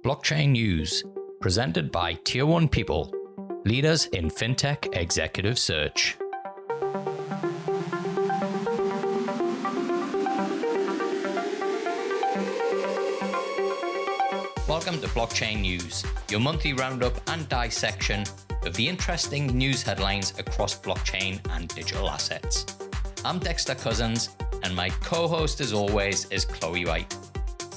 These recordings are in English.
Blockchain News, presented by Tier 1 People, leaders in Fintech executive search. Welcome to Blockchain News, your monthly roundup and dissection of the interesting news headlines across blockchain and digital assets. I'm Dexter Cousins, and my co-host as always is Chloe White.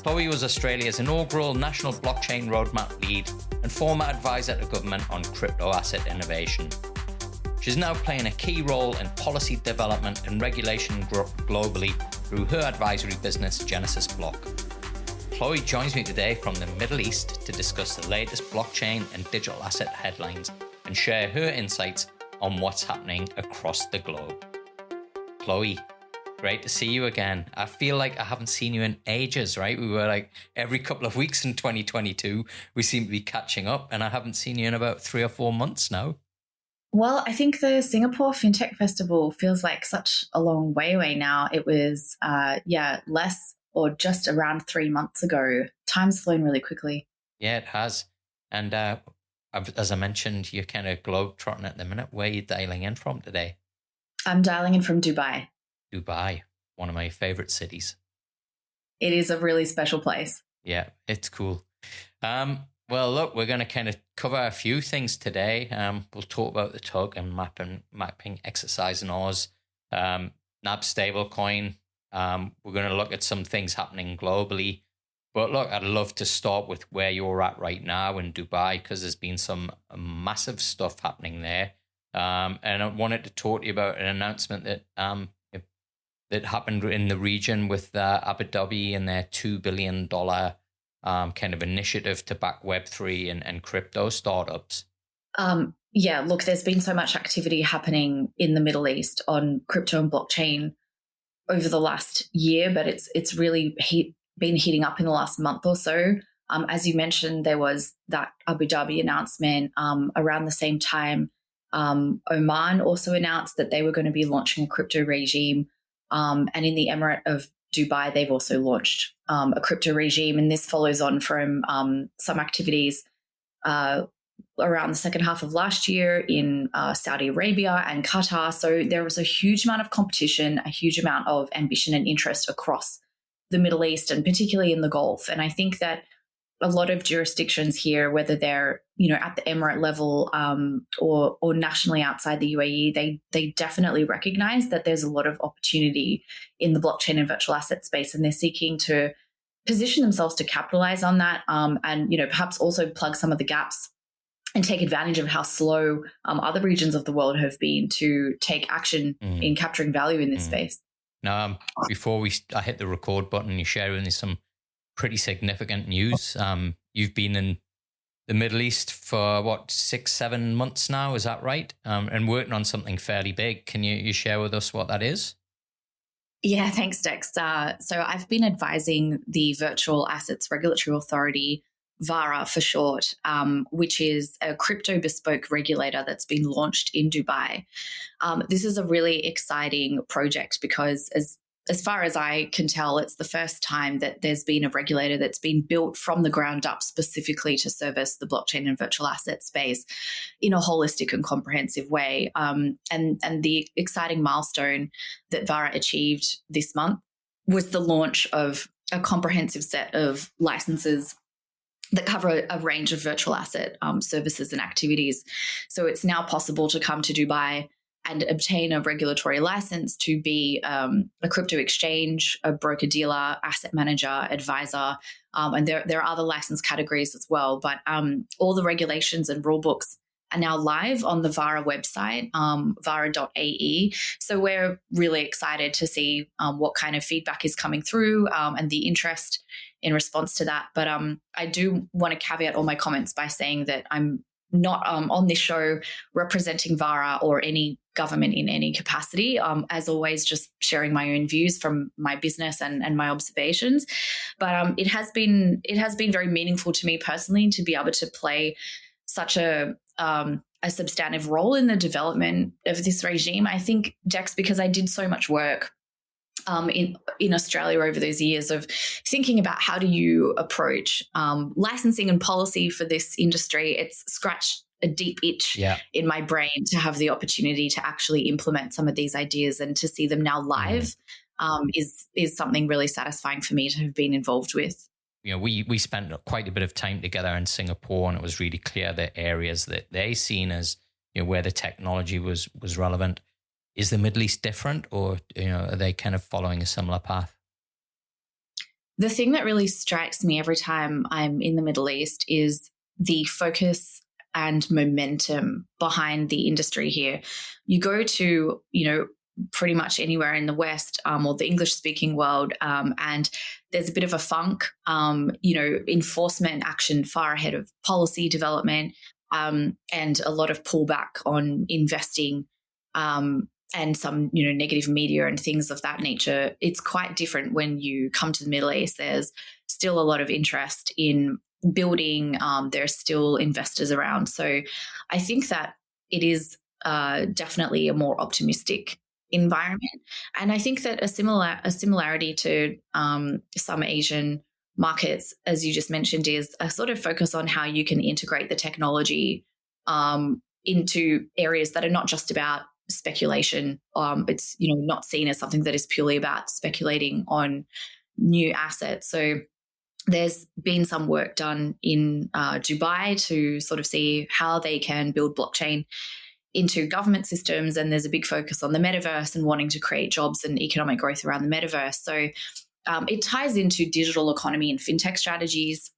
Chloe was Australia's inaugural National Blockchain Roadmap lead and former advisor to government on crypto asset innovation. She's now playing a key role in policy development and regulation globally through her advisory business, Genesis Block. Chloe joins me today from the Middle East to discuss the latest blockchain and digital asset headlines and share her insights on what's happening across the globe. Chloe, great to see you again. I feel like I haven't seen you in ages, right? We were like every couple of weeks in 2022, we seem to be catching up, and I haven't seen you in about 3 or 4 months now. Well, I think the Singapore Fintech Festival feels like such a long way away now. It was, less or just around 3 months ago. Time's flown really quickly. Yeah, it has. And as I mentioned, you're kind of globe-trotting at the minute. Where are you dialing in from today? I'm dialing in from Dubai. Dubai, one of my favorite cities. It is a really special place. Yeah, it's cool. Well, look, we're going to kind of cover a few things today. We'll talk about the tug and mapping exercise in Oz, NAB Stablecoin. We're going to look at some things happening globally. But look, I'd love to start with where you're at right now in Dubai, because there's been some massive stuff happening there. And I wanted to talk to you about an announcement that happened in the region with Abu Dhabi and their $2 billion kind of initiative to back Web3 and crypto startups. Look, there's been so much activity happening in the Middle East on crypto and blockchain over the last year, but it's really been heating up in the last month or so. As you mentioned, there was that Abu Dhabi announcement around the same time. Oman also announced that they were going to be launching a crypto regime. And in the Emirate of Dubai, they've also launched a crypto regime. And this follows on from some activities around the second half of last year in Saudi Arabia and Qatar. So there was a huge amount of competition, a huge amount of ambition and interest across the Middle East, and particularly in the Gulf. And I think that a lot of jurisdictions here, whether they're at the Emirate level or nationally outside the UAE, they definitely recognize that there's a lot of opportunity in the blockchain and virtual asset space, and they're seeking to position themselves to capitalize on that, and perhaps also plug some of the gaps and take advantage of how slow other regions of the world have been to take action in capturing value in this space. Now, before I hit the record button, you shared with me some pretty significant news. You've been in the Middle East for 6-7 months now, is that right? And working on something fairly big. Can you share with us what that is? Yeah, thanks, Dex. So I've been advising the Virtual Assets Regulatory Authority, VARA for short, which is a crypto bespoke regulator that's been launched in Dubai. This is a really exciting project because as far as I can tell, it's the first time that there's been a regulator that's been built from the ground up specifically to service the blockchain and virtual asset space in a holistic and comprehensive way. And the exciting milestone that VARA achieved this month was the launch of a comprehensive set of licenses that cover a range of virtual asset services and activities. So it's now possible to come to Dubai and obtain a regulatory license to be a crypto exchange, a broker-dealer, asset manager, advisor, and there are other license categories as well. But all the regulations and rule books are now live on the VARA website, vara.ae. So we're really excited to see what kind of feedback is coming through and the interest in response to that. But I do want to caveat all my comments by saying that I'm not on this show representing VARA or any government in any capacity. As always, just sharing my own views from my business and my observations. But it has been very meaningful to me personally to be able to play such a substantive role in the development of this regime. I think, Dex, because I did so much work in Australia over those years of thinking about how do you approach licensing and policy for this industry. It's scratched a deep itch in my brain to have the opportunity to actually implement some of these ideas and to see them now live is something really satisfying for me to have been involved with. We spent quite a bit of time together in Singapore, and it was really clear the areas that they seen as where the technology was relevant. Is the Middle East different, or are they kind of following a similar path? The thing that really strikes me every time I'm in the Middle East is the focus and momentum behind the industry here. You go to, pretty much anywhere in the West or the English-speaking world, and there's a bit of a funk, enforcement action far ahead of policy development, and a lot of pullback on investing, and some, negative media and things of that nature. It's quite different when you come to the Middle East. There's still a lot of interest in building. There's still investors around. So I think that it is definitely a more optimistic environment. And I think that a similarity to some Asian markets, as you just mentioned, is a sort of focus on how you can integrate the technology into areas that are not just about speculation. It's not seen as something that is purely about speculating on new assets. So there's been some work done in Dubai to sort of see how they can build blockchain into government systems, and there's a big focus on the metaverse and wanting to create jobs and economic growth around the metaverse. So it ties into digital economy and fintech strategies.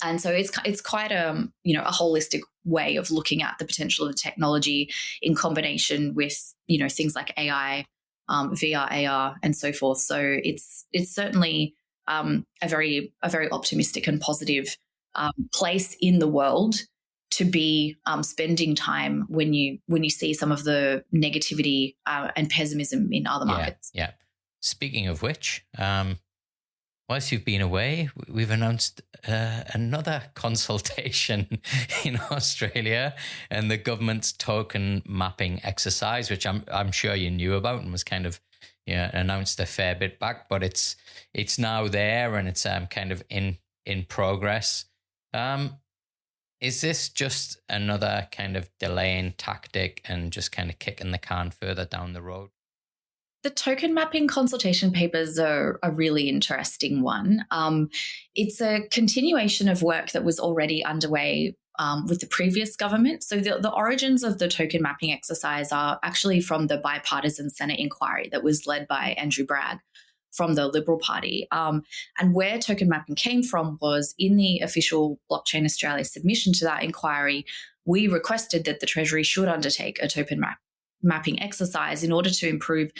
And so it's quite a holistic way of looking at the potential of the technology in combination with things like AI, VR, AR, and so forth. So it's certainly a very optimistic and positive place in the world to be spending time when you see some of the negativity and pessimism in other markets. Yeah. Speaking of which, whilst you've been away, we've announced another consultation in Australia and the government's token mapping exercise, which I'm sure you knew about and was kind of announced a fair bit back, but it's now there and it's kind of in progress. Is this just another kind of delaying tactic and just kind of kicking the can further down the road? The token mapping consultation papers are a really interesting one. It's a continuation of work that was already underway with the previous government. So the origins of the token mapping exercise are actually from the bipartisan Senate inquiry that was led by Andrew Bragg from the Liberal Party. And where token mapping came from was in the official Blockchain Australia submission to that inquiry, we requested that the Treasury should undertake a token mapping exercise in order to improve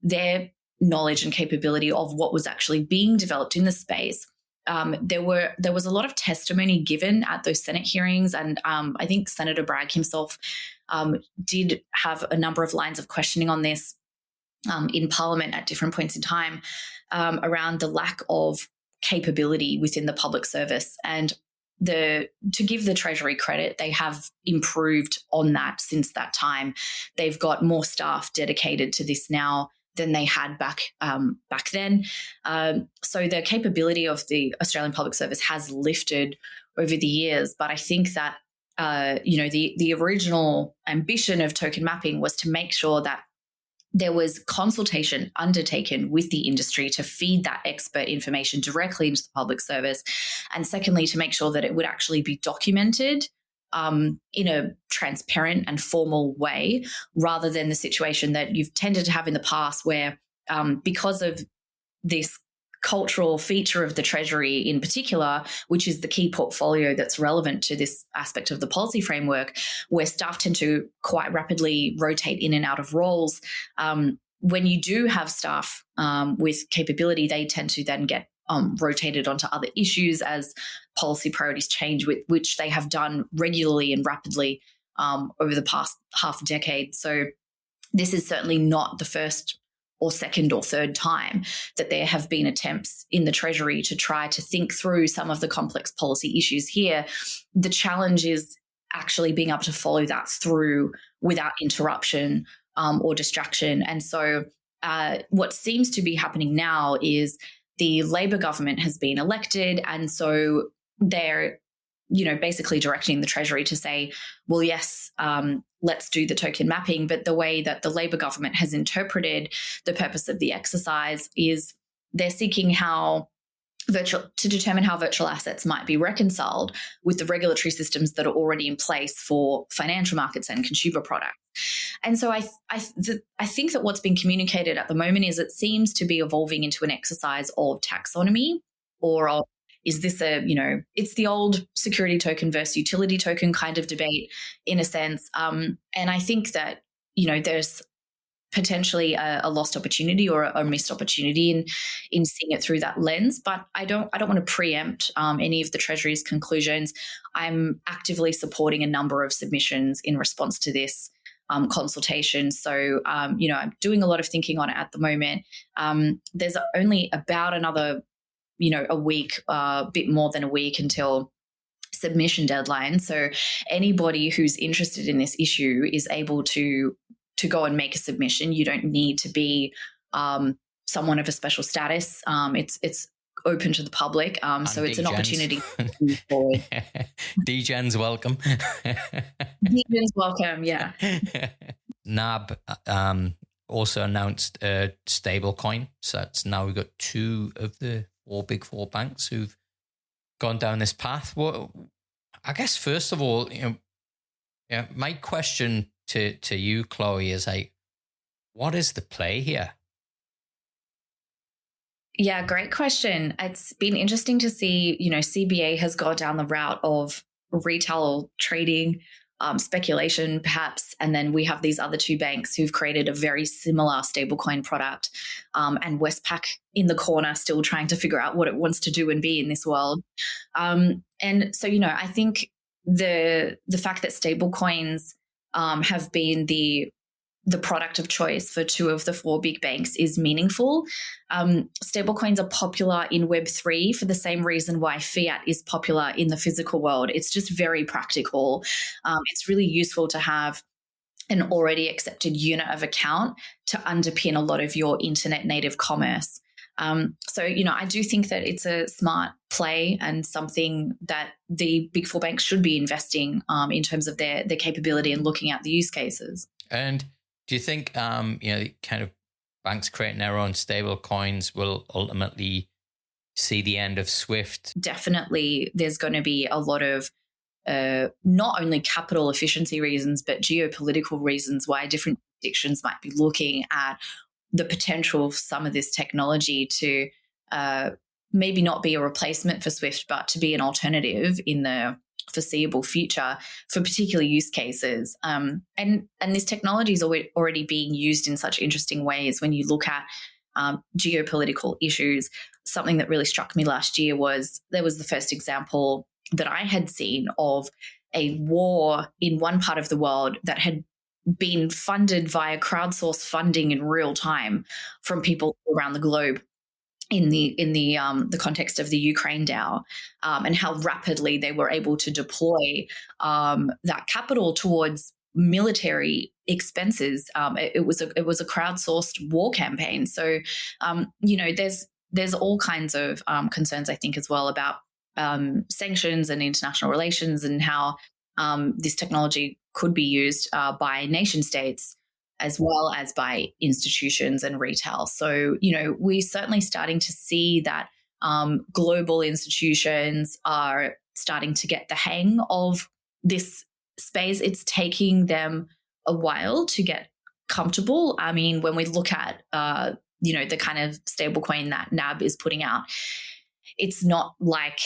their knowledge and capability of what was actually being developed in the space. There was a lot of testimony given at those Senate hearings, and I think Senator Bragg himself did have a number of lines of questioning on this in Parliament at different points in time around the lack of capability within the public service. And to give the Treasury credit, they have improved on that since that time. They've got more staff dedicated to this now than they had back then. So the capability of the Australian public service has lifted over the years. But I think that the original ambition of token mapping was to make sure that there was consultation undertaken with the industry to feed that expert information directly into the public service. And secondly, to make sure that it would actually be documented in a transparent and formal way, rather than the situation that you've tended to have in the past where because of this cultural feature of the Treasury in particular, which is the key portfolio that's relevant to this aspect of the policy framework, where staff tend to quite rapidly rotate in and out of roles. When you do have staff with capability, they tend to then get rotated onto other issues as policy priorities change, which they have done regularly and rapidly over the past half a decade. So this is certainly not the first or second or third time that there have been attempts in the Treasury to try to think through some of the complex policy issues here. The challenge is actually being able to follow that through without interruption or distraction. And so what seems to be happening now is the Labor government has been elected, and so they're basically directing the Treasury to say, well, yes, let's do the token mapping. But the way that the Labor government has interpreted the purpose of the exercise is they're seeking to determine how virtual assets might be reconciled with the regulatory systems that are already in place for financial markets and consumer products. And so I think that what's been communicated at the moment is it seems to be evolving into an exercise of taxonomy, or of, is this it's the old security token versus utility token kind of debate in a sense. And I think that, there's potentially a lost opportunity or a missed opportunity in seeing it through that lens. But I don't want to preempt any of the Treasury's conclusions. I'm actively supporting a number of submissions in response to this consultation. So, I'm doing a lot of thinking on it at the moment. There's only about another, a week, bit more than a week until submission deadline. So anybody who's interested in this issue is able to go and make a submission. You don't need to be someone of a special status. It's open to the public. So it's an opportunity to move forward. DGens welcome. DGens welcome, yeah. NAB also announced a stablecoin. So it's now we've got 2 of the 4 big 4 banks who've gone down this path. Well, I guess first of all, my question to you, Chloe, is what is the play here? Yeah, great question. It's been interesting to see, CBA has gone down the route of retail trading, speculation perhaps, and then we have these other 2 banks who've created a very similar stablecoin product, and Westpac in the corner still trying to figure out what it wants to do and be in this world. And so, I think the fact that stablecoins have been the product of choice for 2 of the 4 big banks is meaningful. Stablecoins are popular in Web3 for the same reason why fiat is popular in the physical world. It's just very practical. It's really useful to have an already accepted unit of account to underpin a lot of your internet native commerce. So, I do think that it's a smart play and something that the big 4 banks should be investing in terms of their capability and looking at the use cases. And do you think, kind of banks creating their own stable coins will ultimately see the end of SWIFT? Definitely, there's going to be a lot of not only capital efficiency reasons, but geopolitical reasons why different jurisdictions might be looking at the potential of some of this technology to maybe not be a replacement for SWIFT, but to be an alternative in the foreseeable future for particular use cases. And this technology is already being used in such interesting ways. When you look at geopolitical issues, something that really struck me last year was there was the first example that I had seen of a war in one part of the world that had been funded via crowdsourced funding in real time from people around the globe in the context of the Ukraine DAO, and how rapidly they were able to deploy that capital towards military expenses. It was a crowdsourced war campaign. So there's all kinds of concerns, I think, as well about sanctions and international relations and how this technology could be used by nation states as well as by institutions and retail. So, we're certainly starting to see that global institutions are starting to get the hang of this space. It's taking them a while to get comfortable. I mean, when we look at, the kind of stablecoin that NAB is putting out, it's not like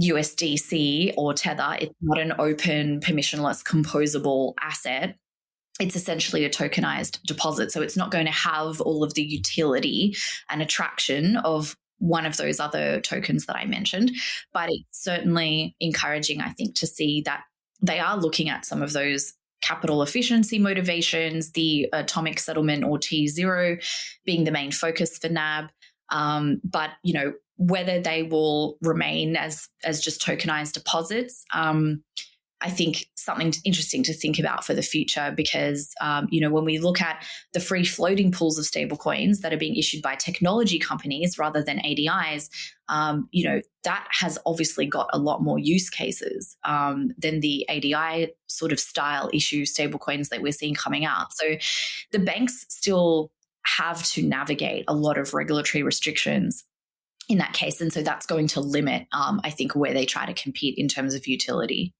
USDC or Tether. It's not an open, permissionless, composable asset. It's essentially a tokenized deposit. So it's not going to have all of the utility and attraction of one of those other tokens that I mentioned. But it's certainly encouraging, I think, to see that they are looking at some of those capital efficiency motivations, the atomic settlement or T0 being the main focus for NAB. But, whether they will remain as just tokenized deposits, I think something interesting to think about for the future because, when we look at the free floating pools of stablecoins that are being issued by technology companies rather than ADIs, that has obviously got a lot more use cases than the ADI sort of style issue stablecoins that we're seeing coming out. So the banks still have to navigate a lot of regulatory restrictions in that case. And so that's going to limit, I think, where they try to compete in terms of utility.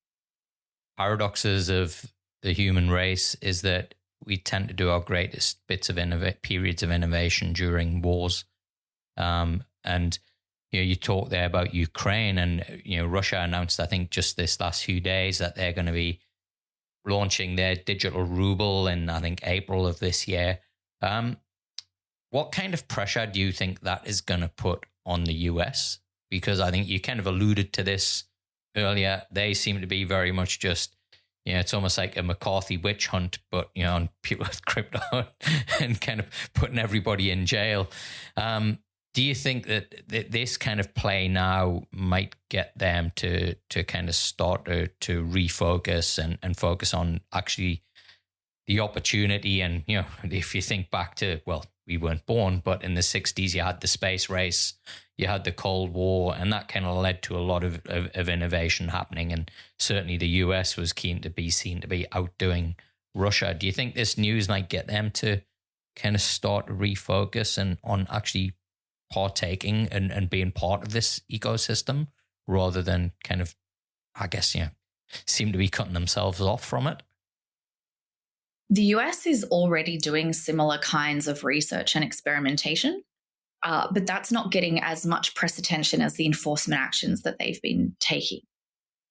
Paradoxes of the human race is that we tend to do our greatest bits of periods of innovation during wars. And you talk there about Ukraine, and Russia announced, I think, just this last few days that they're going to be launching their Digital Ruble in, I think, April of this year. What kind of pressure do you think that is going to put on the US? Because I think you kind of alluded to this earlier. They seem to be very much just, it's almost like a McCarthy witch hunt, but, on people with crypto and kind of putting everybody in jail. Do you think that this kind of play now might get them to kind of start to refocus and focus on actually the opportunity? And, if you think back to, well, we weren't born, but in the 60s, you had the space race, you had the Cold War, and that kind of led to a lot of innovation happening. And certainly the US was keen to be seen to be outdoing Russia. Do you think this news might get them to kind of start to refocus and on actually partaking and being part of this ecosystem rather than kind of, I guess, seem to be cutting themselves off from it? The US is already doing similar kinds of research and experimentation, but that's not getting as much press attention as the enforcement actions that they've been taking.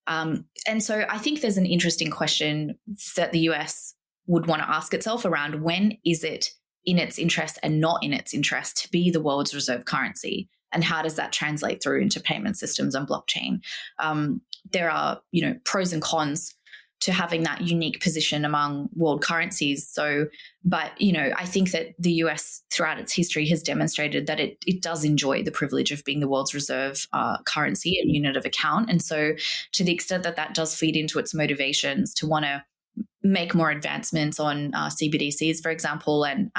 And so I think there's an interesting question that the US would want to ask itself around when is it in its interest and not in its interest to be the world's reserve currency, and how does that translate through into payment systems and blockchain? There are, pros and cons to having that unique position among world currencies. So, but, I think that the US throughout its history has demonstrated that it does enjoy the privilege of being the world's reserve currency and unit of account. And so to the extent that that does feed into its motivations to want to make more advancements on CBDCs, for example, and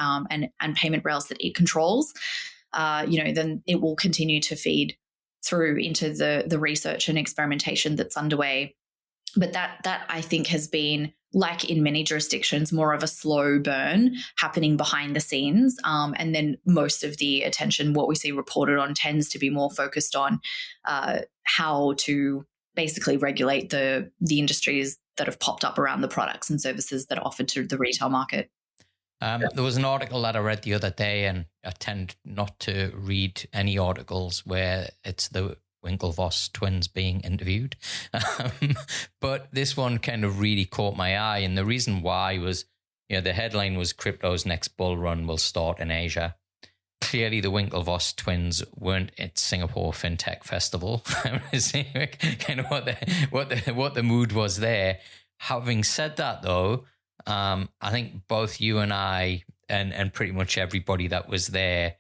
payment rails that it controls, then it will continue to feed through into the research and experimentation that's underway. But that I think has been, like in many jurisdictions, more of a slow burn happening behind the scenes. And then most of the attention, what we see reported on, tends to be more focused on how to basically regulate the industries that have popped up around the products and services that are offered to the retail market. There was an article that I read the other day, and I tend not to read any articles where it's the Winklevoss twins being interviewed. But this one kind of really caught my eye. And the reason why was, the headline was crypto's next bull run will start in Asia. Clearly the Winklevoss twins weren't at Singapore Fintech Festival. Kind of what the mood was there. Having said that though, I think both you and I and pretty much everybody that was there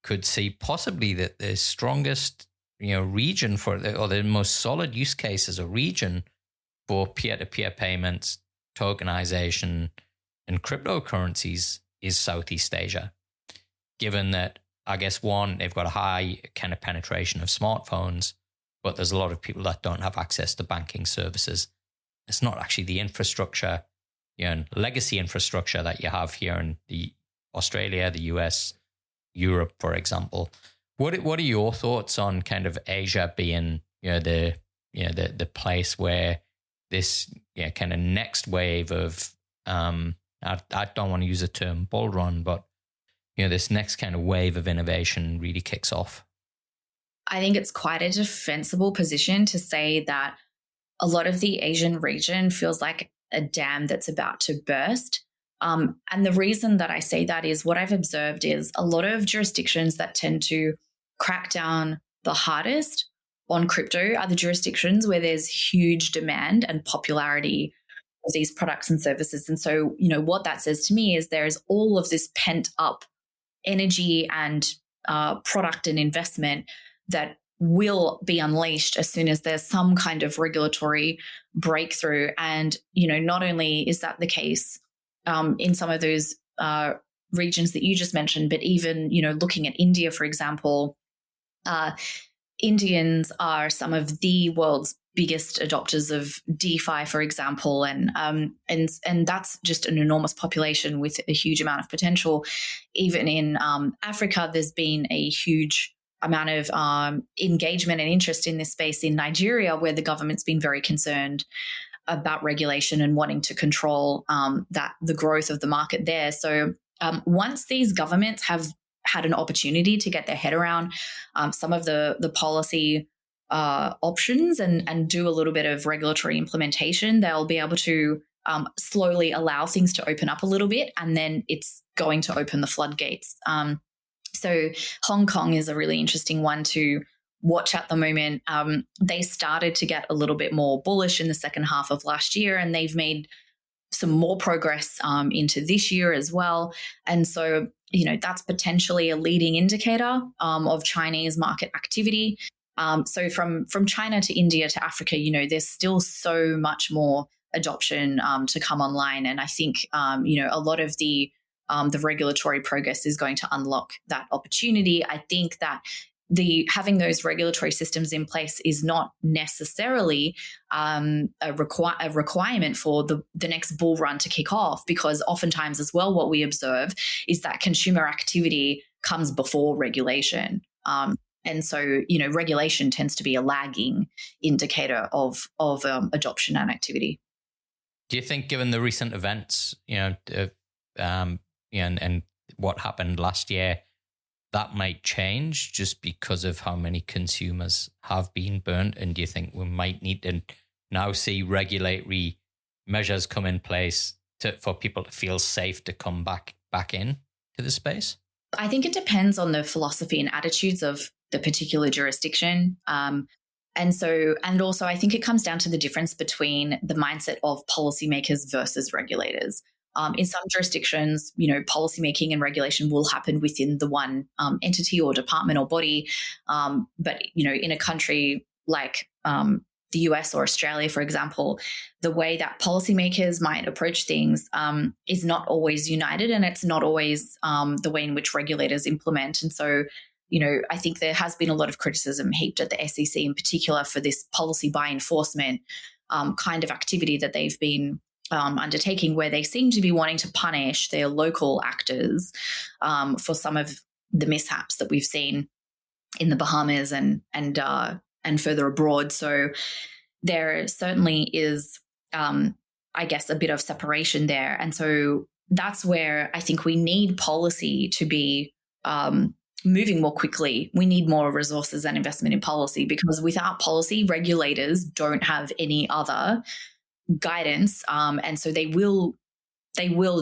could see possibly that the strongest, region or the most solid use case as a region for peer-to-peer payments, tokenization, and cryptocurrencies is Southeast Asia. Given that, I guess, one, they've got a high kind of penetration of smartphones, but there's a lot of people that don't have access to banking services. It's not actually the infrastructure, legacy infrastructure that you have here in the Australia, the US, Europe, for example. What are your thoughts on kind of Asia being, the place where this kind of next wave of I don't want to use the term bull run, but this next kind of wave of innovation really kicks off? I think it's quite a defensible position to say that a lot of the Asian region feels like a dam that's about to burst. And the reason that I say that is what I've observed is a lot of jurisdictions that tend to crack down the hardest on crypto are the jurisdictions where there's huge demand and popularity of these products and services. And so, what that says to me is there is all of this pent up energy and product and investment that will be unleashed as soon as there's some kind of regulatory breakthrough. And, not only is that the case in some of those regions that you just mentioned, but even, looking at India, for example, Indians are some of the world's biggest adopters of DeFi, for example, and that's just an enormous population with a huge amount of potential. Even in Africa, there's been a huge amount of engagement and interest in this space in Nigeria, where the government's been very concerned about regulation and wanting to control the growth of the market there. So once these governments have had an opportunity to get their head around some of the policy options and do a little bit of regulatory implementation, they'll be able to slowly allow things to open up a little bit, and then it's going to open the floodgates. So Hong Kong is a really interesting one to watch at the moment. They started to get a little bit more bullish in the second half of last year, and they've made some more progress into this year as well. And so, that's potentially a leading indicator of Chinese market activity. So from China to India to Africa, there's still so much more adoption to come online. And I think, a lot of the regulatory progress is going to unlock that opportunity. I think that having those regulatory systems in place is not necessarily a requirement for the next bull run to kick off, because oftentimes as well, what we observe is that consumer activity comes before regulation. And so, regulation tends to be a lagging indicator of adoption and activity. Do you think, given the recent events, and what happened last year, that might change just because of how many consumers have been burnt? And do you think we might need to now see regulatory measures come in place for people to feel safe to come back in to the space? I think it depends on the philosophy and attitudes of the particular jurisdiction. And also I think it comes down to the difference between the mindset of policymakers versus regulators. In some jurisdictions, policymaking and regulation will happen within the one entity or department or body. But, in a country like the US or Australia, for example, the way that policymakers might approach things is not always united, and it's not always the way in which regulators implement. And so, I think there has been a lot of criticism heaped at the SEC in particular for this policy by enforcement kind of activity that they've been undertaking, where they seem to be wanting to punish their local actors for some of the mishaps that we've seen in the Bahamas and further abroad. So there certainly is, I guess, a bit of separation there. And so that's where I think we need policy to be moving more quickly. We need more resources and investment in policy, because without policy, regulators don't have any other guidance, and so they will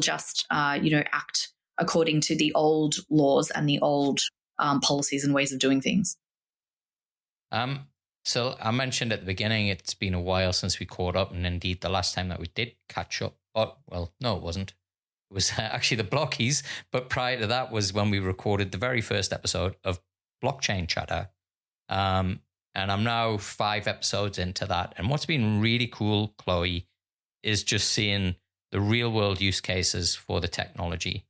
just act according to the old laws and the old policies and ways of doing things. So I mentioned at the beginning, it's been a while since we caught up, and indeed the last time that we did catch up, no, it wasn't. It was actually the Blockies, but prior to that was when we recorded the very first episode of Blockchain Chatter. And I'm now 5 episodes into that. And what's been really cool, Chloe, is just seeing the real world use cases for the technology.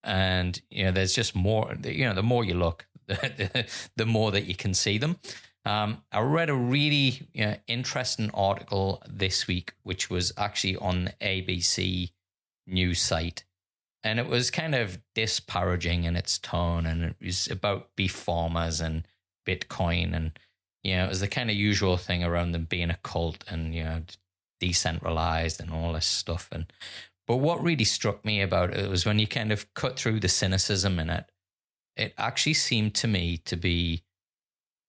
And, there's just more, the more you look, the more that you can see them. I read a really interesting article this week, which was actually on the ABC news site. And it was kind of disparaging in its tone. And it was about beef farmers and Bitcoin, and it was the kind of usual thing around them being a cult and decentralized and all this stuff. But what really struck me about it was when you kind of cut through the cynicism in it, it actually seemed to me to be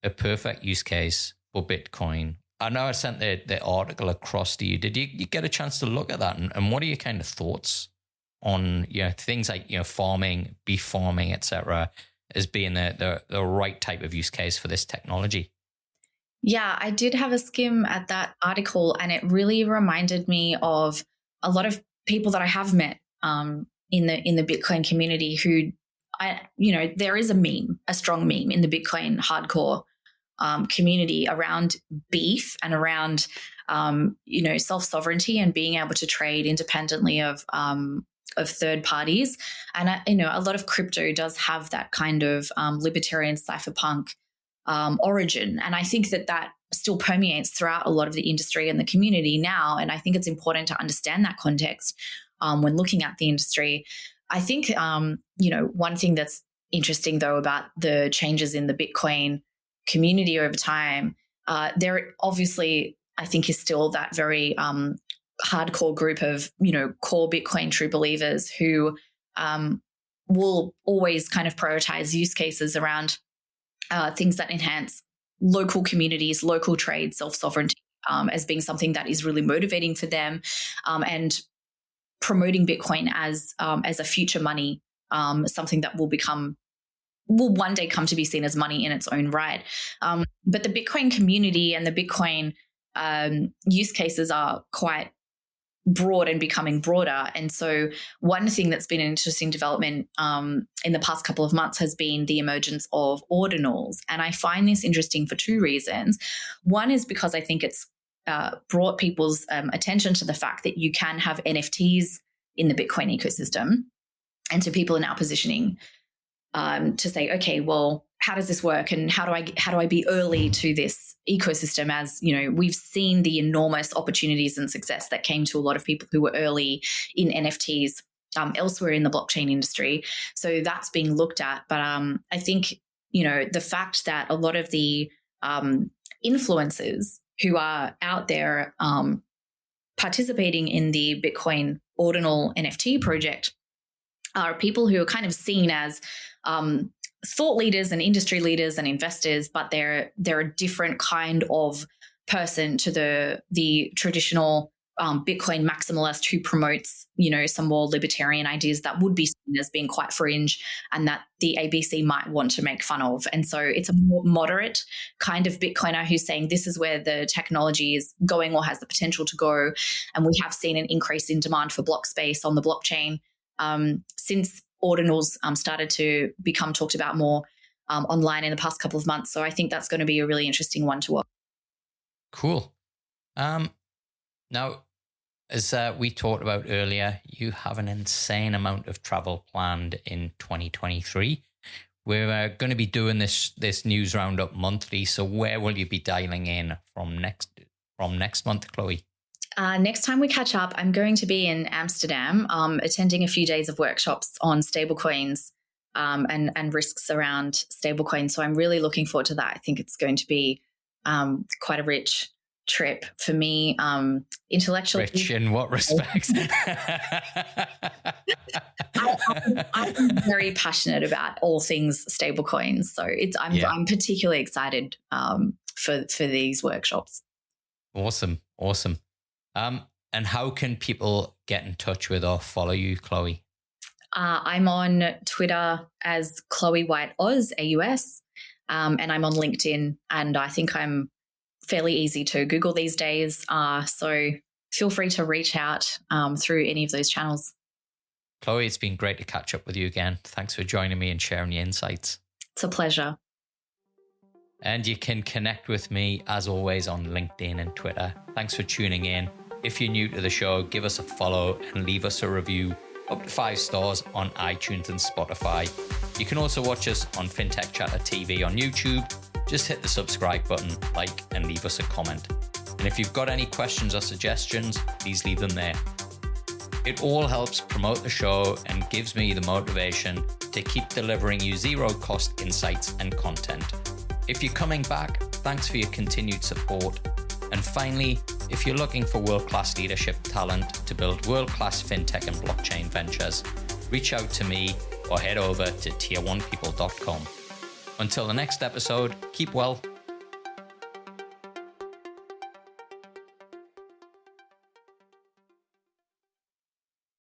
a perfect use case for Bitcoin. I know I sent the article across to you. Did you get a chance to look at that? And what are your kind of thoughts on things like farming, beef farming, etc., as being the right type of use case for this technology? Yeah, I did have a skim at that article, and it really reminded me of a lot of people that I have met in the Bitcoin community who, there is a strong meme in the Bitcoin hardcore community around beef and around self-sovereignty and being able to trade independently of third parties. And a lot of crypto does have that kind of libertarian cypherpunk origin, and I think that still permeates throughout a lot of the industry and the community now. And I think it's important to understand that context when looking at the industry. I think one thing that's interesting though about the changes in the Bitcoin community over time, there obviously I think is still that very hardcore group of core Bitcoin true believers who will always kind of prioritize use cases around things that enhance local communities, local trade, self-sovereignty as being something that is really motivating for them, and promoting Bitcoin as a future money, something that will one day come to be seen as money in its own right. But the Bitcoin community and the Bitcoin use cases are quite broad and becoming broader. And so one thing that's been an interesting development in the past couple of months has been the emergence of ordinals. And I find this interesting for two reasons. One is because I think it's brought people's attention to the fact that you can have NFTs in the Bitcoin ecosystem. And so people are now positioning to say, okay, well, how does this work, and how do I be early to this ecosystem? As we've seen the enormous opportunities and success that came to a lot of people who were early in NFTs elsewhere in the blockchain industry. So that's being looked at. But I think the fact that a lot of the influencers who are out there participating in the Bitcoin Ordinal NFT project are people who are kind of seen as thought leaders and industry leaders and investors, but they're a different kind of person to the traditional Bitcoin maximalist who promotes some more libertarian ideas that would be seen as being quite fringe and that the ABC might want to make fun of. And so it's a more moderate kind of Bitcoiner who's saying this is where the technology is going or has the potential to go. And we have seen an increase in demand for block space on the blockchain since ordinals started to become talked about more online in the past couple of months. So I think that's going to be a really interesting one to watch. Cool. Now, as we talked about earlier, you have an insane amount of travel planned in 2023. We're going to be doing this news roundup monthly. So where will you be dialing in from next month, Chloe? Next time we catch up, I'm going to be in Amsterdam, attending a few days of workshops on stablecoins and risks around stablecoins. So I'm really looking forward to that. I think it's going to be quite a rich trip for me, intellectually. Rich in what respect? I'm very passionate about all things stablecoins, so I'm particularly excited for these workshops. Awesome. And how can people get in touch with or follow you, Chloe? I'm on Twitter as Chloe White Oz, AUS, and I'm on LinkedIn, and I think I'm fairly easy to Google these days. So feel free to reach out through any of those channels. Chloe, it's been great to catch up with you again. Thanks for joining me and sharing your insights. It's a pleasure. And you can connect with me, as always, on LinkedIn and Twitter. Thanks for tuning in. If you're new to the show, give us a follow and leave us a review, up to 5 stars on iTunes and Spotify. You can also watch us on Fintech Chatter TV on YouTube. Just hit the subscribe button, like, and leave us a comment. And if you've got any questions or suggestions, please leave them there. It all helps promote the show and gives me the motivation to keep delivering you zero-cost insights and content. If you're coming back, thanks for your continued support. And finally, if you're looking for world-class leadership talent to build world-class fintech and blockchain ventures, reach out to me or head over to tier1people.com. Until the next episode, keep well